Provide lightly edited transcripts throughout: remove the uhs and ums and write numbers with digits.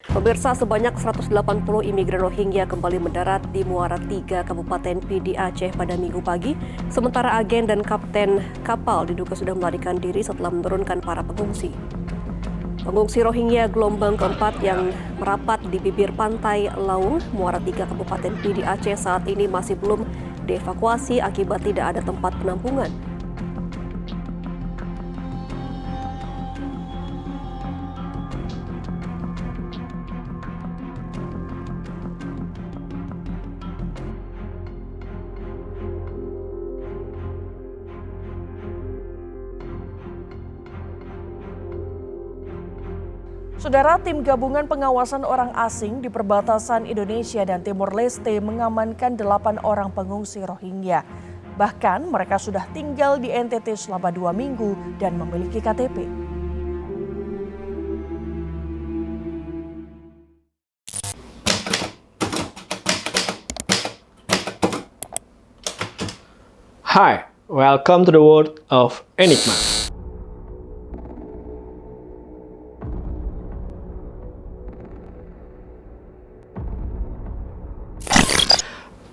Pemirsa, sebanyak 180 imigran Rohingya kembali mendarat di Muara 3, Kabupaten Pidi Aceh pada Minggu pagi, sementara agen dan kapten kapal diduga sudah melarikan diri setelah menurunkan para pengungsi. Pengungsi Rohingya gelombang keempat yang merapat di bibir pantai Laung, Muara 3, Kabupaten Pidi Aceh saat ini masih belum dievakuasi akibat tidak ada tempat penampungan. Saudara, tim gabungan pengawasan orang asing di perbatasan Indonesia dan Timor Leste mengamankan 8 orang pengungsi Rohingya. Bahkan mereka sudah tinggal di NTT selama 2 minggu dan memiliki KTP. Hi, welcome to the world of Enigma.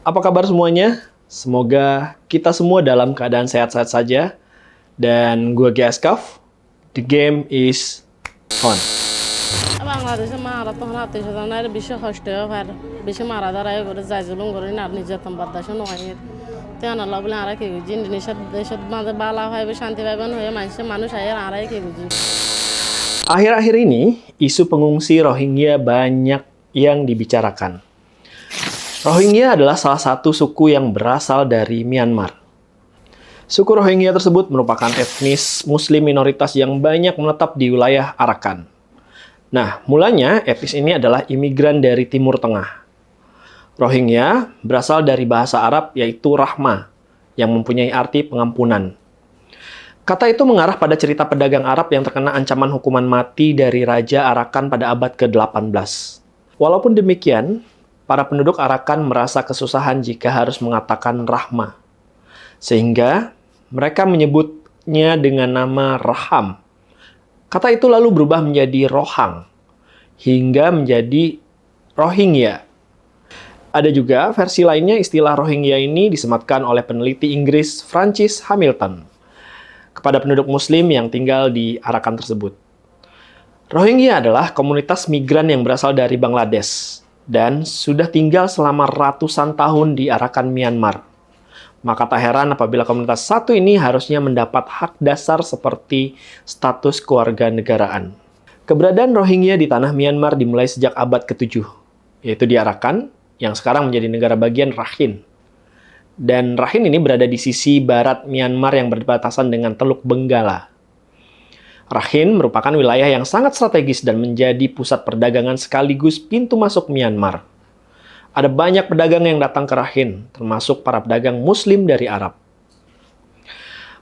Apa kabar semuanya? Semoga kita semua dalam keadaan sehat-sehat saja. Dan gue Gaskaf. The game is on. বাংলাদেশে মারা তখন আত্মীয় বেশি কষ্ট হয় বেশি মারা দাঁড়ায় করে যাই জুলুম করে না নির্যাতন বাতাসে নয় তেন আল্লাহ বলে আর কি বুঝি জিনিসের দেশের মাঝে বালা হয় শান্তি পাইবেন হয়ে মানুষ আয় আর কি বুঝি. Akhir-akhir ini, isu pengungsi Rohingya banyak yang dibicarakan. Rohingya adalah salah satu suku yang berasal dari Myanmar. Suku Rohingya tersebut merupakan etnis Muslim minoritas yang banyak menetap di wilayah Arakan. Nah, mulanya etnis ini adalah imigran dari Timur Tengah. Rohingya berasal dari bahasa Arab yaitu rahma, yang mempunyai arti pengampunan. Kata itu mengarah pada cerita pedagang Arab yang terkena ancaman hukuman mati dari Raja Arakan pada abad ke-18. Walaupun demikian, para penduduk Arakan merasa kesusahan jika harus mengatakan rahma. Sehingga mereka menyebutnya dengan nama Raham. Kata itu lalu berubah menjadi Rohang, hingga menjadi Rohingya. Ada juga versi lainnya istilah Rohingya ini disematkan oleh peneliti Inggris Francis Hamilton kepada penduduk Muslim yang tinggal di Arakan tersebut. Rohingya adalah komunitas migran yang berasal dari Bangladesh dan sudah tinggal selama ratusan tahun di Arakan Myanmar. Maka tak heran apabila komunitas satu ini harusnya mendapat hak dasar seperti status kewarganegaraan. Keberadaan Rohingya di tanah Myanmar dimulai sejak abad ke-7, yaitu di Arakan, yang sekarang menjadi negara bagian Rakhine. Dan Rakhine ini berada di sisi barat Myanmar yang berbatasan dengan Teluk Benggala. Rakhine merupakan wilayah yang sangat strategis dan menjadi pusat perdagangan sekaligus pintu masuk Myanmar. Ada banyak pedagang yang datang ke Rakhine, termasuk para pedagang Muslim dari Arab.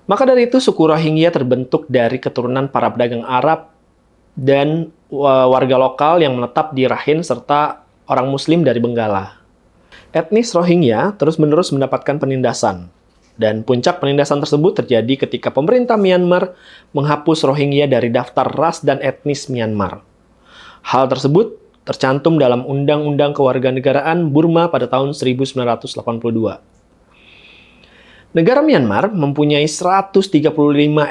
Maka dari itu, suku Rohingya terbentuk dari keturunan para pedagang Arab dan warga lokal yang menetap di Rakhine serta orang Muslim dari Benggala. Etnis Rohingya terus-menerus mendapatkan penindasan. Dan puncak penindasan tersebut terjadi ketika pemerintah Myanmar menghapus Rohingya dari daftar ras dan etnis Myanmar. Hal tersebut tercantum dalam Undang-Undang Kewarganegaraan Burma pada tahun 1982. Negara Myanmar mempunyai 135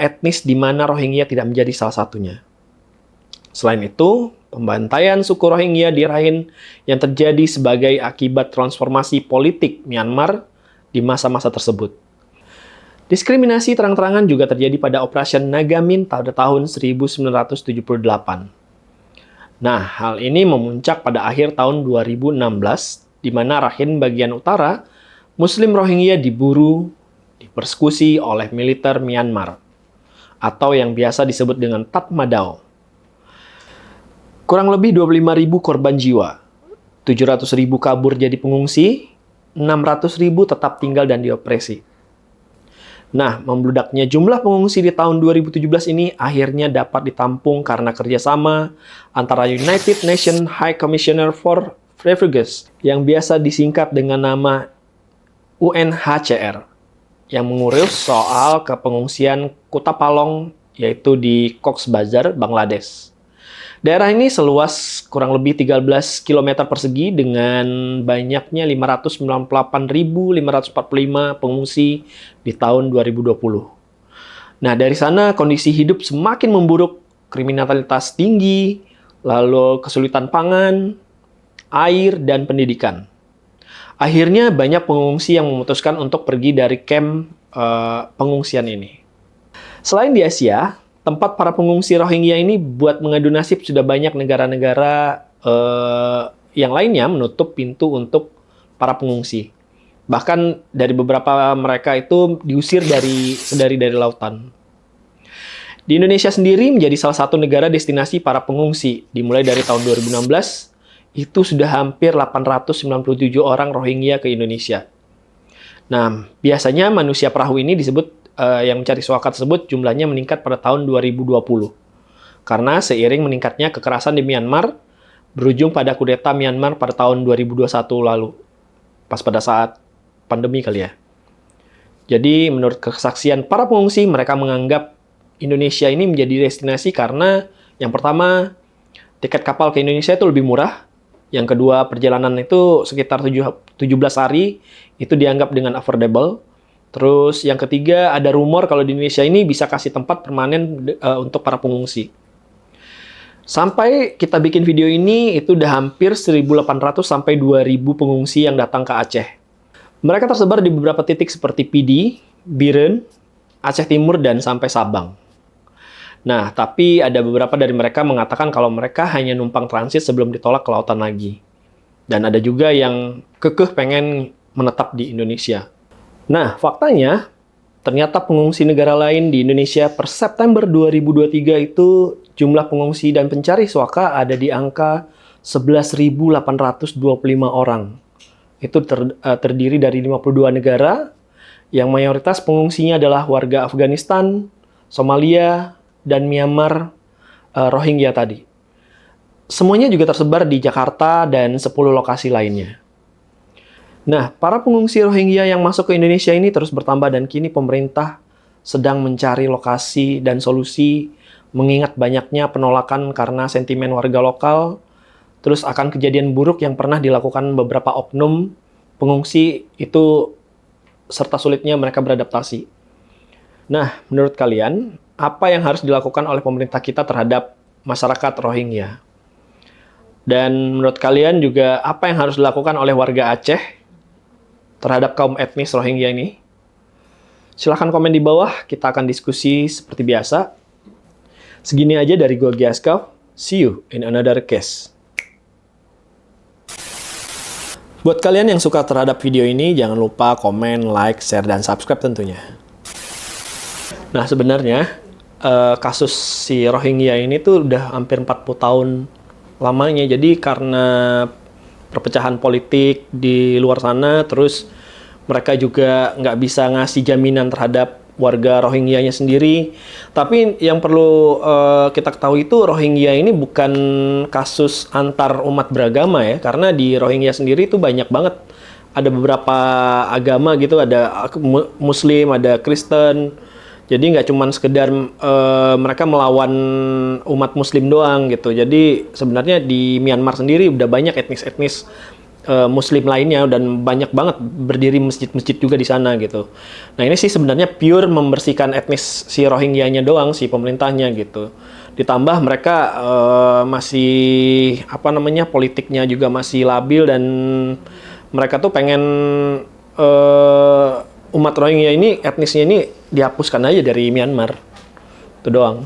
etnis di mana Rohingya tidak menjadi salah satunya. Selain itu, pembantaian suku Rohingya di Rakhine yang terjadi sebagai akibat transformasi politik Myanmar di masa-masa tersebut. Diskriminasi terang-terangan juga terjadi pada Operation Nagamin pada tahun 1978. Nah, hal ini memuncak pada akhir tahun 2016, di mana Rakhine bagian utara, Muslim Rohingya diburu, dipersekusi oleh militer Myanmar, atau yang biasa disebut dengan Tatmadaw. Kurang lebih 25.000 korban jiwa, 700.000 kabur jadi pengungsi, 600.000 tetap tinggal dan diopresi. Nah, membludaknya jumlah pengungsi di tahun 2017 ini akhirnya dapat ditampung karena kerjasama antara United Nations High Commissioner for Refugees yang biasa disingkat dengan nama UNHCR yang mengurus soal kepengungsian Kota Palong yaitu di Cox's Bazar, Bangladesh. Daerah ini seluas kurang lebih 13 km persegi dengan banyaknya 598.545 pengungsi di tahun 2020. Nah, dari sana kondisi hidup semakin memburuk, kriminalitas tinggi, lalu kesulitan pangan, air, dan pendidikan. Akhirnya banyak pengungsi yang memutuskan untuk pergi dari kamp pengungsian ini. Selain di Asia, tempat para pengungsi Rohingya ini buat mengadu nasib sudah banyak negara-negara yang lainnya menutup pintu untuk para pengungsi. Bahkan dari beberapa mereka itu diusir dari lautan. Di Indonesia sendiri menjadi salah satu negara destinasi para pengungsi. Dimulai dari tahun 2016, itu sudah hampir 897 orang Rohingya ke Indonesia. Nah, biasanya manusia perahu ini disebut yang mencari suaka tersebut jumlahnya meningkat pada tahun 2020. Karena seiring meningkatnya kekerasan di Myanmar, berujung pada kudeta Myanmar pada tahun 2021 lalu. Pas pada saat pandemi kali ya. Jadi menurut kesaksian para pengungsi, mereka menganggap Indonesia ini menjadi destinasi karena yang pertama, tiket kapal ke Indonesia itu lebih murah. Yang kedua, perjalanan itu sekitar 17 hari, itu dianggap dengan affordable. Terus yang ketiga, ada rumor kalau di Indonesia ini bisa kasih tempat permanen untuk para pengungsi. Sampai kita bikin video ini, itu udah hampir 1.800 sampai 2.000 pengungsi yang datang ke Aceh. Mereka tersebar di beberapa titik seperti Pidi, Biren, Aceh Timur, dan sampai Sabang. Nah, tapi ada beberapa dari mereka mengatakan kalau mereka hanya numpang transit sebelum ditolak ke lautan lagi. Dan ada juga yang kekeh pengen menetap di Indonesia. Nah, faktanya, ternyata pengungsi negara lain di Indonesia per September 2023 itu jumlah pengungsi dan pencari suaka ada di angka 11.825 orang. Itu terdiri dari 52 negara, yang mayoritas pengungsinya adalah warga Afghanistan, Somalia, dan Myanmar Rohingya tadi. Semuanya juga tersebar di Jakarta dan 10 lokasi lainnya. Nah, para pengungsi Rohingya yang masuk ke Indonesia ini terus bertambah dan kini pemerintah sedang mencari lokasi dan solusi mengingat banyaknya penolakan karena sentimen warga lokal, terus akan kejadian buruk yang pernah dilakukan beberapa oknum pengungsi itu serta sulitnya mereka beradaptasi. Nah, menurut kalian, apa yang harus dilakukan oleh pemerintah kita terhadap masyarakat Rohingya? Dan menurut kalian juga apa yang harus dilakukan oleh warga Aceh terhadap kaum etnis Rohingya ini? Silahkan komen di bawah, kita akan diskusi seperti biasa. Segini aja dari gua Giaskov. See you in another case. Buat kalian yang suka terhadap video ini, jangan lupa komen, like, share, dan subscribe tentunya. Nah, sebenarnya kasus si Rohingya ini tuh udah hampir 40 tahun lamanya. Jadi karena perpecahan politik di luar sana, terus mereka juga nggak bisa ngasih jaminan terhadap warga Rohingya-nya sendiri. Tapi yang perlu kita ketahui itu Rohingya ini bukan kasus antar umat beragama ya, karena di Rohingya sendiri itu banyak banget. Ada beberapa agama gitu, ada Muslim, ada Kristen. Jadi nggak cuma sekedar mereka melawan umat Muslim doang gitu. Jadi sebenarnya di Myanmar sendiri udah banyak etnis-etnis Muslim lainnya dan banyak banget berdiri masjid-masjid juga di sana gitu. Nah ini sih sebenarnya pure membersihkan etnis si Rohingya-nya doang, si pemerintahnya gitu. Ditambah mereka masih politiknya juga masih labil dan mereka tuh pengen umat Rohingya ini etnisnya ini dihapuskan aja dari Myanmar. Itu doang.